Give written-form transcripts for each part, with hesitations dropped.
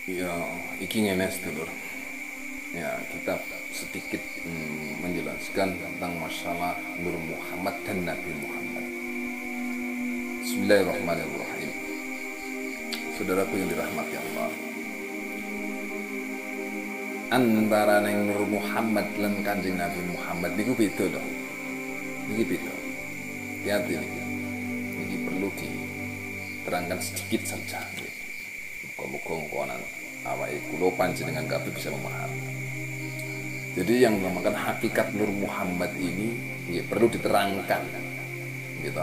Ya, iki ngene sedulur. Ya, kita sedikit menjelaskan tentang masalah Nur Muhammad dan Nabi Muhammad. Bismillahirrahmanirrahim. Saudaraku yang dirahmati Allah, antara neng Nur Muhammad lan Kanjeng Nabi Muhammad niku beda dong. Niki beda. Hati-hati niki perlu diterangkan sedikit saja. Muga-muga awake kula panjenengan kabeh bisa memahami. Jadi yang dinamakan hakikat Nur Muhammad ini perlu diterangkan, gitu.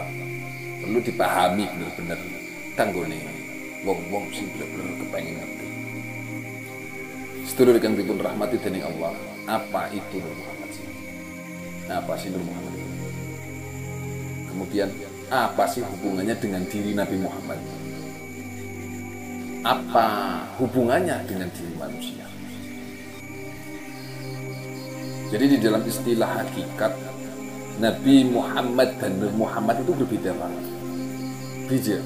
Perlu dipahami benar-benar kanggone wong-wong sing bener-bener kepengin ngerti. Sedulur kang dipun rahmati dening Allah, apa itu Nur Muhammad sih? Apa sih Nur Muhammad itu? Kemudian apa sih hubungannya dengan diri Nabi Muhammad? Apa hubungannya dengan diri manusia? Jadi di dalam istilah hakikat, Nabi Muhammad dan Nur Muhammad itu berbeda banget. Beda.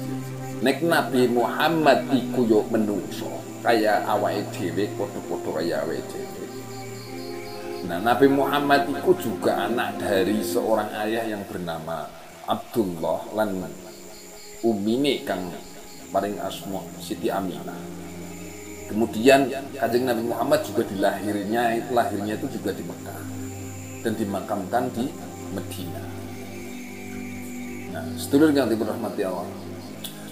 Nek Nabi Muhammad iku yo menungso, kaya awake dhewe, padha-padha kaya awake dhewe. Nah, Nabi Muhammad iku juga anak dari seorang ayah yang bernama Abdullah lan umine kang paling asma Siti Aminah. Kemudian Kanjeng Nabi Muhammad juga lahirnya itu juga di Mekah dan dimakamkan di Medina. Nah, sedulur yang dirahmati Allah.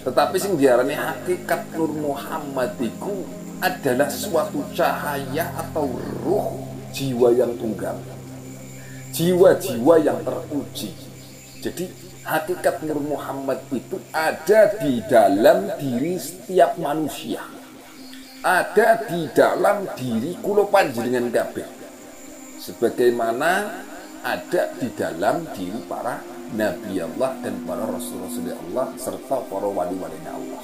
Tetapi sing diarani hakikat Nur Muhammad itu adalah suatu cahaya atau ruh jiwa yang tunggal. Jiwa-jiwa yang teruji. Jadi hakikat Nur Muhammad itu ada di dalam diri setiap manusia. Ada di dalam diri kula panjenengan kabeh. Sebagaimana ada di dalam diri para Nabi Allah dan para Rasul-Rasul Allah serta para wali-walinya Allah.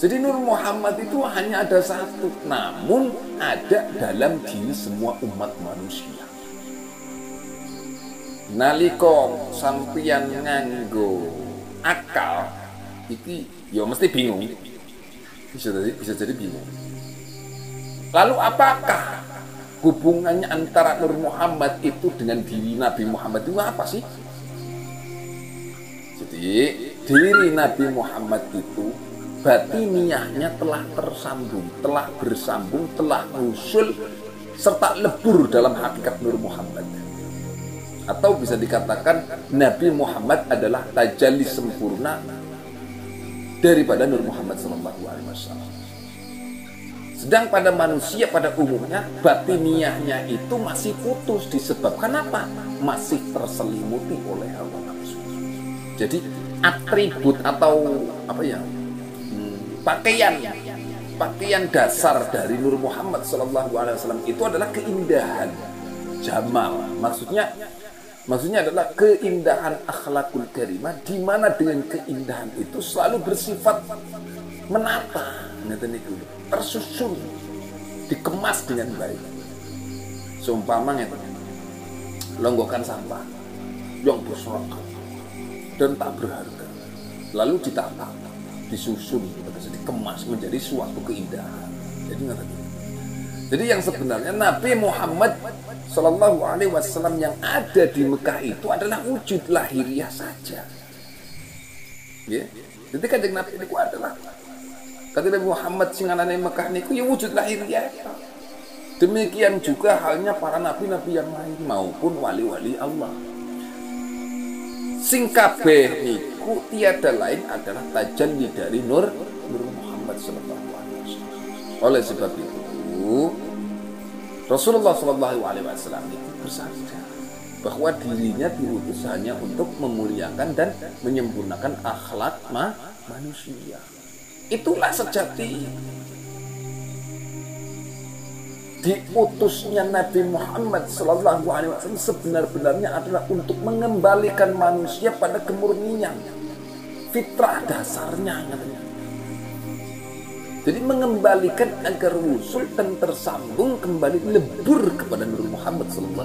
Jadi Nur Muhammad itu hanya ada satu, namun ada dalam diri semua umat manusia. Nalika sampeyan nganggo akal iki ya mesti bingung. Bisa jadi bingung. Lalu apakah hubungannya antara Nur Muhammad itu dengan diri Nabi Muhammad itu apa sih? Jadi diri Nabi Muhammad itu batiniahnya telah tersambung, telah bersambung, telah usul serta lebur dalam hakikat Nur Muhammad. Atau bisa dikatakan Nabi Muhammad adalah tajalli sempurna daripada Nur Muhammad SAW. Sedang pada manusia pada umumnya batiniahnya itu masih putus disebabkan apa? Masih terselimuti oleh hawa nafsu. Jadi atribut atau pakaian dasar dari Nur Muhammad SAW itu adalah keindahan, jamal. Maksudnya adalah keindahan akhlakul karimah, di mana dengan keindahan itu selalu bersifat menata, tersusun, dikemas dengan baik. Seumpama longgokan sampah yang berserakan dan tak berharga, lalu ditata, disusun, dikemas menjadi suatu keindahan. Jadi yang sebenarnya Nabi Muhammad Sallallahu Alaihi Wasallam yang ada di Mekah itu adalah wujud lahiriah saja. Ya, jadi Kanjeng Nabi itu adalah Kanjeng Nabi Muhammad sing anane Mekah niku ya wujud lahiriah. Demikian juga halnya para nabi-nabi yang lain maupun wali-wali Allah. Sing kabeh niku tiada lain adalah tajalli dari Nur Muhammad Sallallahu Alaihi Wasallam. Oleh sebab itu Rasulullah SAW itu bersabda bahwa dirinya diutus hanya untuk memuliakan dan menyempurnakan akhlak manusia. Itulah sejati diutusnya Nabi Muhammad SAW sebenar-benarnya adalah untuk mengembalikan manusia pada kemurnian fitrah dasarnya. Jadi mengembalikan agar wusul dan tersambung kembali lebur kepada Nur Muhammad SAW.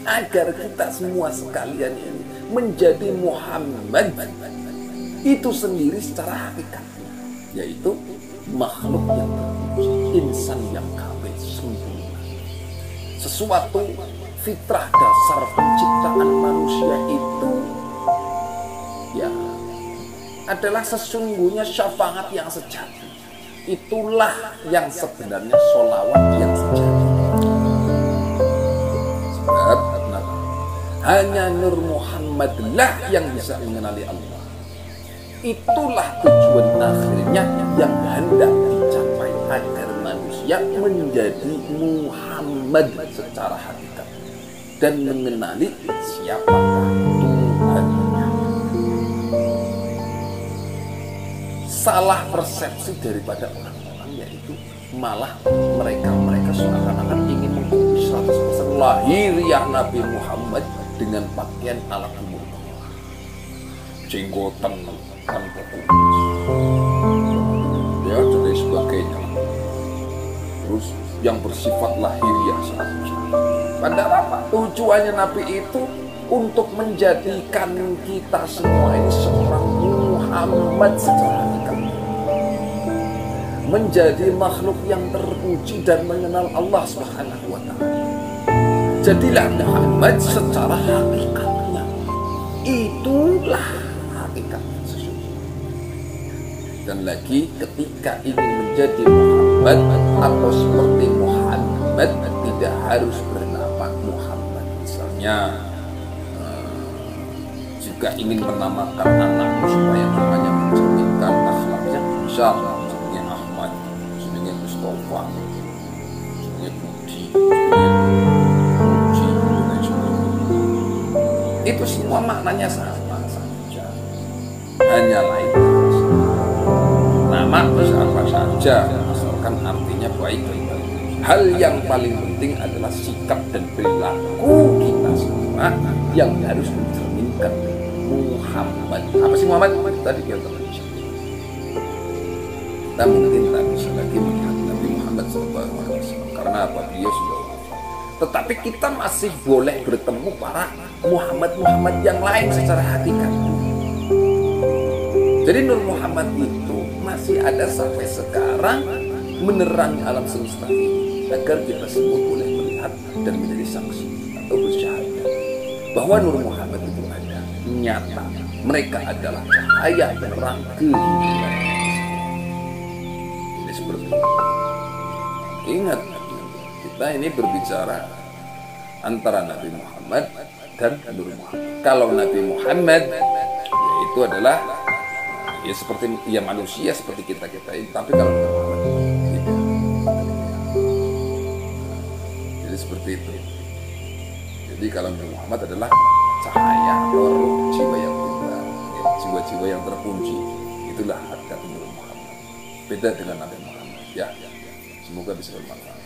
Agar kita semua sekalian ini menjadi Muhammad itu sendiri secara hakikatnya. yaitu makhluk yang terpuji, insan yang kamil, sempurna. Sesuatu fitrah dasar penciptaan manusia itu ya adalah sesungguhnya syafaat yang sejati. Itulah yang sebenarnya sholawat yang sejati. Sebab hanya Nur Muhammadlah yang bisa mengenali Allah. Itulah tujuan akhirnya yang hendak dicapai agar manusia menjadi Muhammad secara hakikat dan mengenali siapakah Tuhannya. Salah persepsi daripada orang-orang yaitu malah mereka seakan-akan ingin mengikuti 100% lahiriah Nabi Muhammad dengan pakaian ala timur tengah, jenggotan tanpa kumis, ya dan lain sebagainya. Terus yang bersifat lahiriah saja. Padahal apa? Tujuannya Nabi itu untuk menjadikan kita semua ini seorang Muhammad secara hakikat, menjadi makhluk yang terpuji dan mengenal Allah Subhanahu wa Ta'ala. Jadilah Muhammad secara hakikatnya. Itulah hakikatnya sesungguhnya. Dan lagi ketika ingin menjadi Muhammad atau seperti Muhammad, tidak harus bernama Muhammad. Misalnya jika ingin menamakan anakmu supaya namanya mencerminkan akhlaknya, misalnya Ahmad, jenenge Mustafa, jenenge Budi, itu semua maknanya sama saja, hanya lain nama apa saja asalkan artinya baik. Hal yang paling penting adalah sikap dan perilaku kita semua yang harus mencerminkan Muhammad. Apa sih Muhammad? Tadi kita mungkin tak bisa lagi melihat Nabi Muhammad SAW karena apa? Beliau sudah wafat. Tetapi kita masih boleh bertemu para Muhammad yang lain secara hakikat. Jadi Nur Muhammad itu masih ada sampai sekarang menerangi alam semesta ini agar kita semua boleh melihat dan menjadi saksi atau bersyahadat bahwa Nur Muhammad itu ada, nyata. Mereka adalah cahaya terang kehidupan. Ini seperti itu. Ingat, kita ini berbicara antara Nabi Muhammad dan Nur Muhammad. Kalau Nabi Muhammad yaitu adalah ya seperti ya manusia seperti kita ini, tapi kalau Nabi Muhammad tidak. Jadi seperti itu. Jadi kalau Nabi Muhammad adalah cahaya atau jiwa yang tunggal, ya, jiwa-jiwa yang terpuji. Itulah hakikat Nur Muhammad. Beda dengan Nabi Muhammad. Ya, semoga bisa bermanfaat.